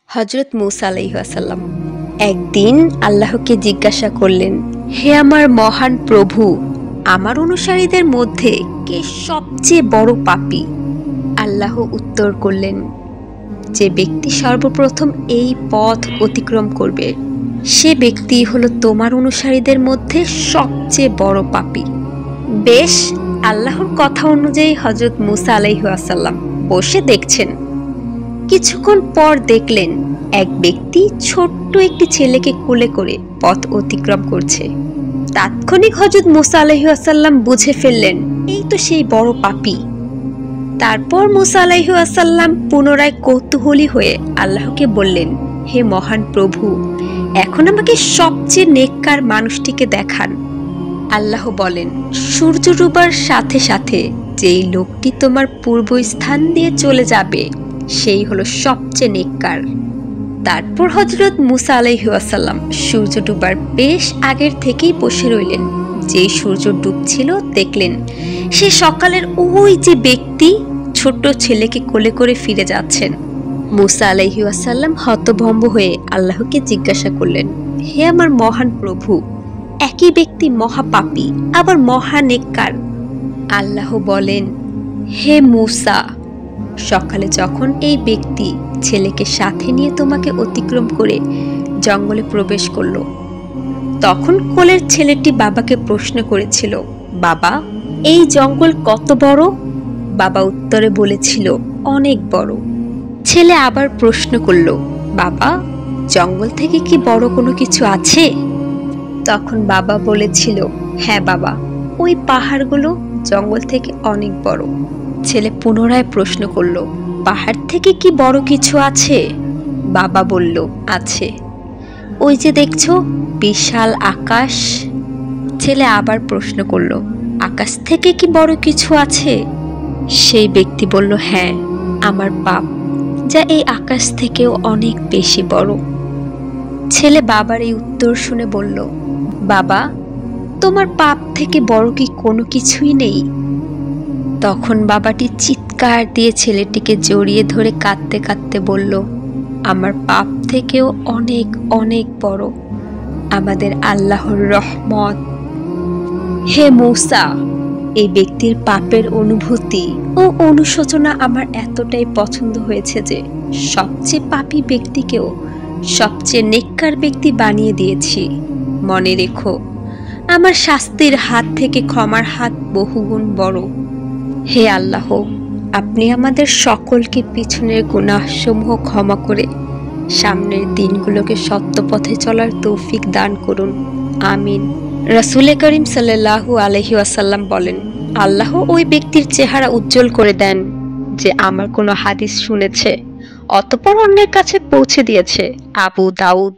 হযরত মূসা আলাইহিস সালাম একদিন আল্লাহকে জিজ্ঞাসা করলেন, হে আমার মহান প্রভু, আমার অনুসারীদের মধ্যে কে সবচেয়ে বড় পাপী? আল্লাহ উত্তর করলেন, যে ব্যক্তি সর্বপ্রথম এই পথ অতিক্রম করবে সে ব্যক্তি হলো তোমার অনুসারীদের মধ্যে সবচেয়ে বড় পাপী। বেশ, আল্লাহর কথা অনুযায়ী হযরত মূসা আলাইহিস সালাম বসে দেখছেন। কিছুক্ষণ পর দেখলেন এক ব্যক্তি ছোট্ট একটি ছেলেকে কোলে করে পথ অতিক্রম করছে। তাৎক্ষণিক হযরত মূসা আলাইহিস সালাম বুঝে ফেললেন, এই তো সেই বড় পাপী। তারপর মূসা আলাইহিস সালাম পুনরায় কৌতূহলী হয়ে আল্লাহকে বললেন, হে মহান প্রভু, এখন আমাকে সবচেয়ে নেককার মানুষটিকে দেখান। আল্লাহ বলেন, সূর্য ডুবার সাথে সাথে যেই লোকটি তোমার পূর্ব স্থান দিয়ে চলে যাবে সেই হলো সবচেয়ে নেককার। তারপর হযরত মূসা আলাইহিস সালাম সূর্য ডুবার বেশ আগের থেকেই বসে রইলেন। যেই সূর্য ডুবছিল দেখলেন সে সকালের ওই যে ব্যক্তি ছোট্ট ছেলেকে কোলে করে ফিরে যাচ্ছেন। মূসা আলাইহিস সালাম হতভম্ব হয়ে আল্লাহকে জিজ্ঞাসা করলেন, হে আমার মহান প্রভু, একই ব্যক্তি মহাপাপী আবার মহানেককার। আল্লাহ বলেন, হে মূসা, সকালে যখন এই ব্যক্তি ছেলেকে সাথে নিয়ে তোমাকে অতিক্রম করে জঙ্গলে প্রবেশ করলো, তখন কোলের ছেলেটি বাবাকে প্রশ্ন করেছিল, বাবা, এই জঙ্গল কত বড়? বাবা উত্তরে বলেছিল, অনেক বড়। ছেলে আবার প্রশ্ন করলো, বাবা, জঙ্গল থেকে কি বড় কোনো কিছু আছে? তখন বাবা বলেছিল, হ্যাঁ বাবা, ওই পাহাড়গুলো জঙ্গল থেকে অনেক বড়। ছেলে পুনরায় প্রশ্ন করলো, পাহাড় থেকে কি বড় কিছু আছে? বাবা বলল, আছে, ওই যে দেখছো বিশাল আকাশ। ছেলে আবার প্রশ্ন করলো, আকাশ থেকে কি বড় কিছু আছে? সেই ব্যক্তি বলল, হ্যাঁ, আমার পাপ, যা এই আকাশ থেকেও অনেক বেশি বড়। ছেলে বাবার এই উত্তর শুনে বলল, বাবা, তোমার পাপ থেকে বড় কি কোনো কিছুই নেই? তখন বাবাটি চিৎকার দিয়ে ছেলেটিকে জড়িয়ে ধরে কাঁদতে কাঁদতে বলল, আমার পাপ থেকেও অনেক অনেক বড় আমাদের আল্লাহর রহমত। হে মূসা, এই ব্যক্তির পাপের অনুভূতি ও অনুশোচনা আমার এতটাই পছন্দ হয়েছে যে সবচেয়ে পাপী ব্যক্তিকেও সবচেয়ে নেককার ব্যক্তি বানিয়ে দিয়েছি। মনে রেখো, আমার শাস্তির হাত থেকে ক্ষমার হাত বহুগুণ বড়। হে আল্লাহ, আপনি আমাদের সকলকে পিছনের গুনাহসমূহ ক্ষমা করে সামনের দিনগুলোকে সত্য পথে চলার তৌফিক দান করুন, আমিন। রাসূল করিম সাল্লাল্লাহু আলাইহি ওয়াসাল্লাম বলেন, আল্লাহ ওই ব্যক্তির চেহারা উজ্জ্বল করে দেন যে আমার কোনো হাদিস শুনেছে অতঃপর অন্যের কাছে পৌঁছে দিয়েছে। আবু দাউদ।